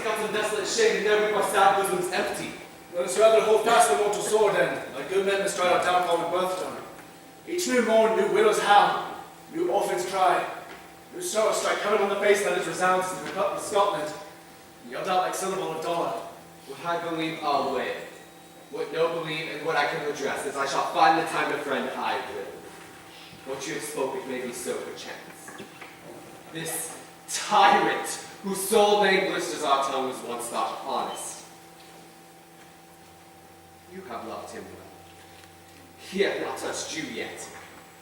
got some desolate shade, and every my sad bosom's empty. Let us rather hold fast the mortal sword, and like good men must try our downfall and birthstone. Each new morn, new widow's howl, new orphan's cry, new sorrow strike heaven on the face that it resounds to the Scotland, yelled out like syllable of dollar. What I believe, I'll win. What no believe, and what I can redress, as I shall find the time to friend, I will. What you have spoken may be so perchance. This tyrant, whose sole name blisters our tongue, was once thought honest. You have loved him well. He hath not touched you yet.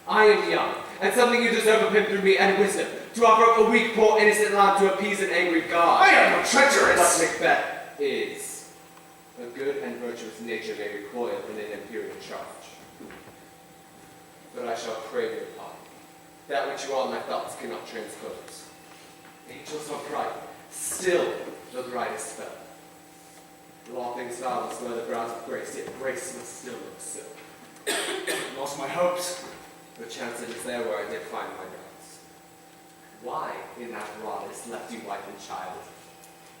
I am young, and something you deserve of him through me and wisdom, to offer up a weak, poor, innocent lamb to appease an angry God. I am no treacherous! What Macbeth is. A good and virtuous nature may recoil in an imperial charge. But I shall crave your pardon, that which you all my thoughts cannot transpose. Angels are bright, still the brightest fell. All things foul where the brows of grace, yet grace must still look so. Lost my hopes. Perchance it is there where I did find my gods. Why in that rod is left you wife and child?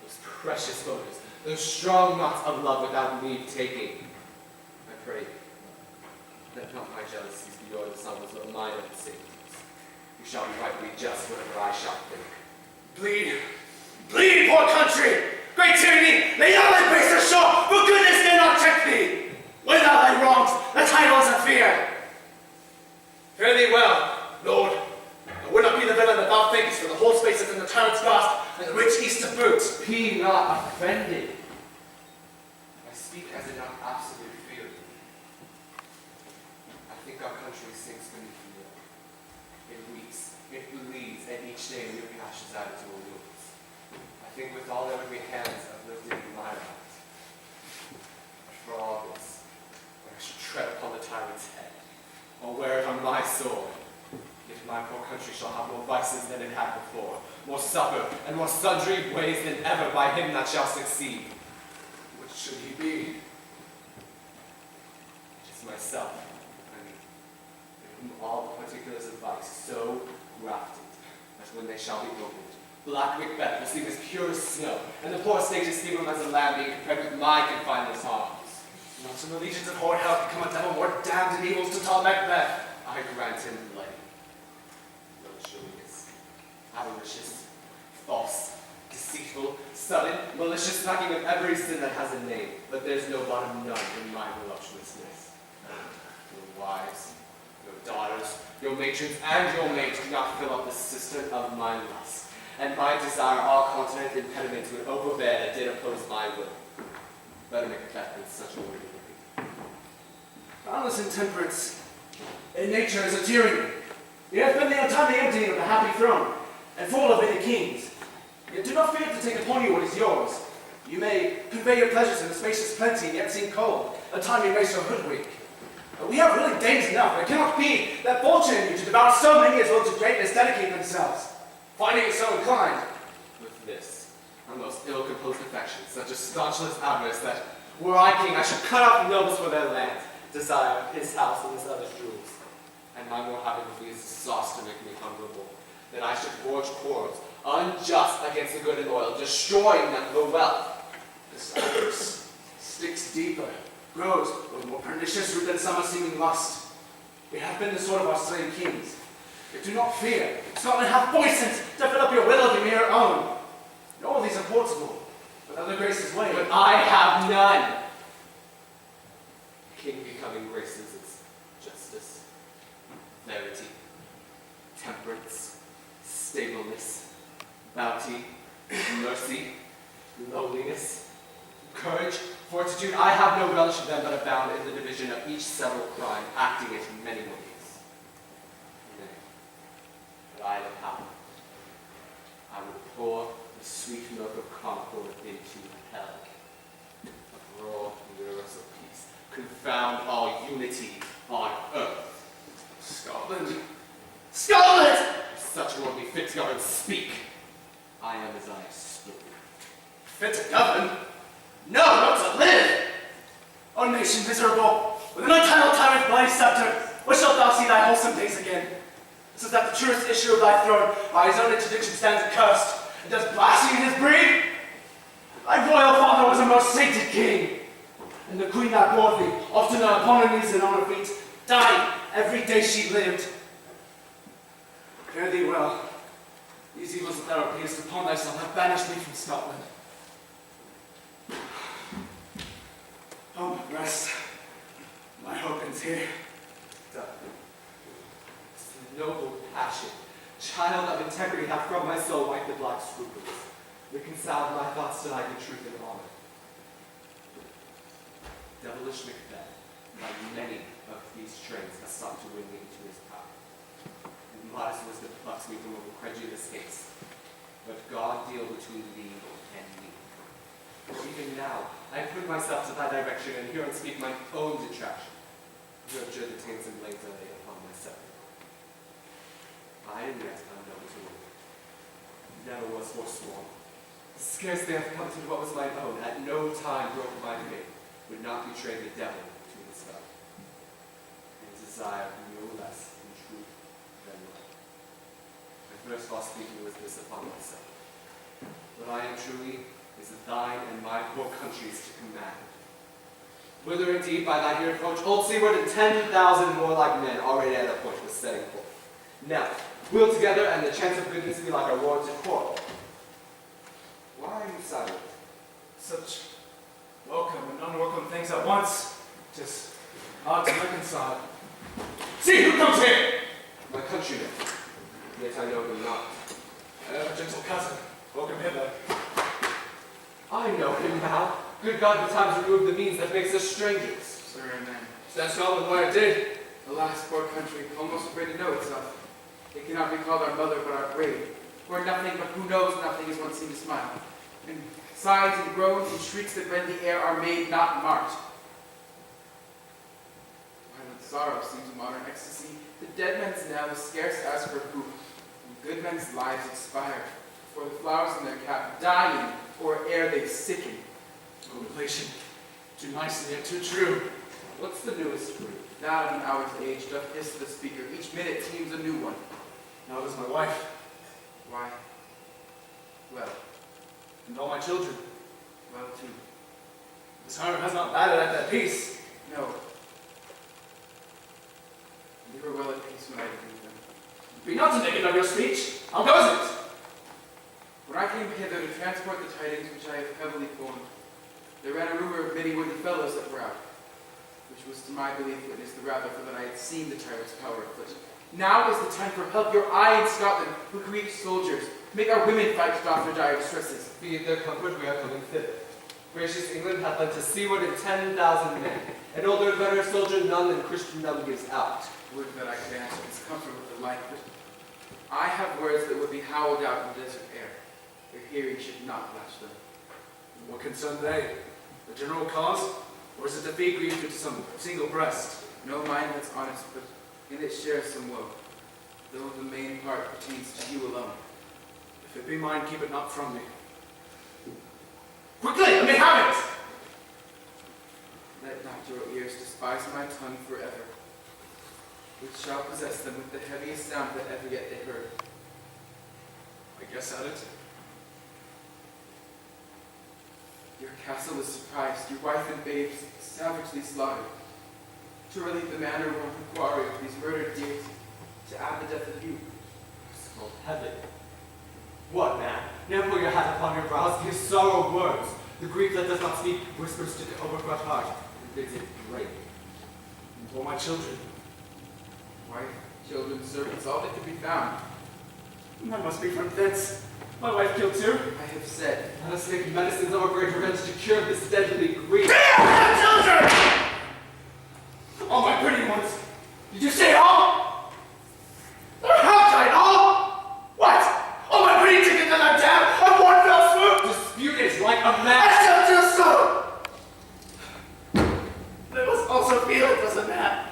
Those precious photos, those strong knots of love without leave taking. I pray you, let not my jealousies be yours as others, but mine of the same. You shall be rightly just whatever I shall think. Bleed, bleed, poor country! Great tyranny, lay down thy grace ashore, for goodness dare not check thee! Weigh thou thy wrongs, the titles of fear! Fare thee well, Lord. I would not be the villain that thou thinkest, for the whole space is in the tyrant's grasp, and the rich east to boot. Be not offended. I speak as I not absolutely fear you. I think our country sinks beneath the yoke. It weeps, it bleeds, and each day new passions added to our wounds. I think with all that we hands uplifted in my eyes. But for all this, I should tread upon the tyrant's head, or wear it on my sword. Yet my poor country shall have more vices than it had before, more supper, and more sundry ways than ever by him that shall succeed. Which should he be? It is myself, I mean, in whom all the particulars of vice so grafted, that when they shall be opened, black Macbeth will seem as pure as snow, and the poor state esteem him as a lamb being compared with my confinement arms. Not in the legions of horrid hell become a devil more damned in evils to tall Macbeth. I grant him life. Luxurious, avaricious, false, deceitful, sudden, malicious, smacking of every sin that has a name, but there's no bottom none in my voluptuousness. Your wives, your daughters, your matrons, and your maids do not fill up the cistern of my lust, and my desire all continent impediments would overbear that did oppose my will. Better Macbeth than such a worthy living. Boundless intemperance in nature is a tyranny. You have been the untimely emptying of the happy throne, and full of many kings. Yet do not fear to take upon you what is yours. You may convey your pleasures in a spacious plenty, and yet seem cold, a time you may so hoodwink. But we have really dames enough. It cannot be that fortune in you to devour so many as will to greatness dedicate themselves, finding it so inclined. With this, a most ill-composed affection, such a staunchless avarice that, were I king, I should cut off nobles for their land, desire his house and his other jewels. And my more having would be as sauce to make me honorable, that I should forge quarrels, unjust against the good and loyal, destroying them for wealth. This avarice sticks deeper, grows with more pernicious root than summer seeming lust. We have been the sort of our slain kings. Yet do not fear. Scotland hath voices to fill up your will of your own. And all these are portable, but other graces way. But I have none. King becoming graces is justice, verity, temperance, stableness, bounty, mercy, lowliness, courage, fortitude. I have no relish of them, but abound in the division of each several crime, acting it in many ways. Nay, but I am happy. I would pour the sweet milk of concord into hell. A broad universal peace, confound all unity on earth. Scotland! Scotland! If such a one be fit to govern, speak. I am as I have spoken. Fit to govern? No, not to live! O nation miserable, with an untitled tyrant bloody scepter, when shalt thou see thy wholesome days again? So that the truest issue of thy throne by his own interdiction stands accursed, and does blaspheme his breed? And the queen that bore thee, often upon her knees and on her feet, died every day she lived. Fare thee well. These evils that thou appearest upon thyself have banished me from Scotland. Home at rest. My hope ends here. This noble passion, child of integrity, hath from my soul wiped the black scruples, reconciled my thoughts tonight in truth and honor. Devilish Macbeth, like many of these trains, has sought to win me into his power. And modest wisdom plucks me from over credulous gates. But God deal between thee and me. For even now, I put myself to thy direction, and hear and speak mine own detraction. You have judged the taints and blades I lay upon myself. I am yet unknown to you. Never was forsworn. Scarcely have come to what was mine own. At no time broke my faith. Would not betray the devil to his fellow. And desire no less in truth than love. My first false speaking was this upon myself. What I am truly is thine and my poor country's to command. Whither indeed by thy here approach, old seaward and 10,000 more like men already at a point was setting forth. Now, we'll together and the chance of goodness be like a roar to quarrel. Why are you silent? Such welcome and unwelcome things at once. Tis hard to reconcile. See who comes here! My countrymen, yet I know them not. I have a gentle cousin. Welcome hither. I know him now. Good God, the times remove the means that makes us strangers. Sir, amen. That's not what I did. Alas, poor country, almost afraid to know itself. It cannot be called our mother, but our grave. Where nothing but who knows nothing is one seen to smile. And sighs and groans and shrieks that rend the air are made, not marked. Violent sorrow seems a modern ecstasy. The dead men's knell is scarce asked for who. And good men's lives expire, for the flowers in their cap dying, or ere they sicken. Oh, relation, too nice and yet too true. What's the newest fruit? That of an hour's age doth hiss the speaker. Each minute seems a new one. Now it is my wife, Why? Well, and all my children. well too. This harm has not batted at that peace. No. They were well at peace when I leave them. Be not to naked of your speech. How goes it? When I came hither to transport the tidings which I have heavily borne, there ran a rumor of many worthy fellows that were out, which was to my belief witness the rather for that I had seen the tyrant's power afflicted. Now is the time for help. Your eye in Scotland, who create soldiers, make our women fight to doff their dire distresses. Be it their comfort, we are coming thither. Gracious England hath lent to seaward in 10,000 men, and older and better soldier none than Christendom gives out. Would that I could answer this comfort with the like, but I have words that would be howled out in the desert air. Their hearing should not latch them. What concern they? The general cause? Or is it to be grieved to some single breast? No mind that's honest, but in it shares some woe, though the main part pertains to you alone. If it be mine, keep it not from me. Quickly, let me have it! Let not your ears despise my tongue forever, which shall possess them with the heaviest sound that ever yet they heard. I guess at it. Your castle is surprised, your wife and babes savagely slaughtered. To relieve the manor or the quarry of these murdered dears, to add the death of you. Oh, heaven. What, man? Now put your hat upon your brows, give sorrow words. The grief that does not speak whispers to the overcrushed heart, and bids it break. And for my children. Wife, children, servants, all that could be found. That must be from thence. My wife killed too. I have said, Let us make medicines of our great revenge to cure this deadly grief. Children! All my pretty ones. Did you say all? They're half died all? What? All my pretty chickens that are down on one fell swoop? Dispute it like a man. I shall do so! They must also feel it was a man.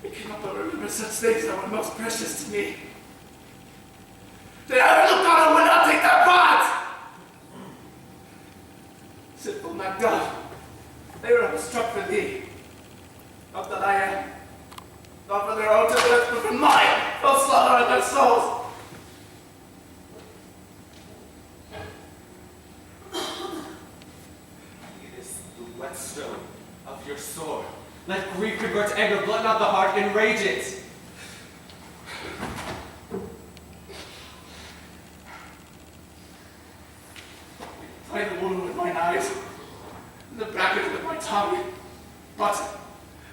I cannot but remember such things that were most precious to me. Did I ever look on and would not take that part? Sinful Macbeth, they were struck for thee. Not that I am. Not for their own death, but for mine. They'll slaughter their souls. It is your sword. Let grief convert anger, glut not the heart, enrage it. Play the wound with mine eyes, and the bracket with my tongue. But,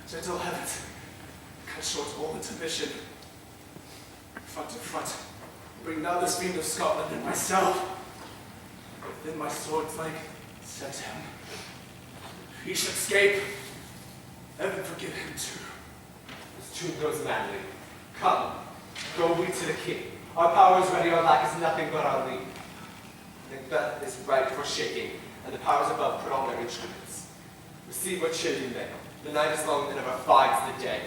gentle heavens, cut short all intermission. Front to front, bring now this fiend of Scotland and myself. Within my sword flank, set him. If he should escape, heaven forgive him too. This tune grows manly. Come, go we to the king. Our power is ready, our lack is nothing but our leave. Macbeth is ripe for shaking, and the powers above put on their instruments. Receive what cheer you may. The night is long, and ever finds the day.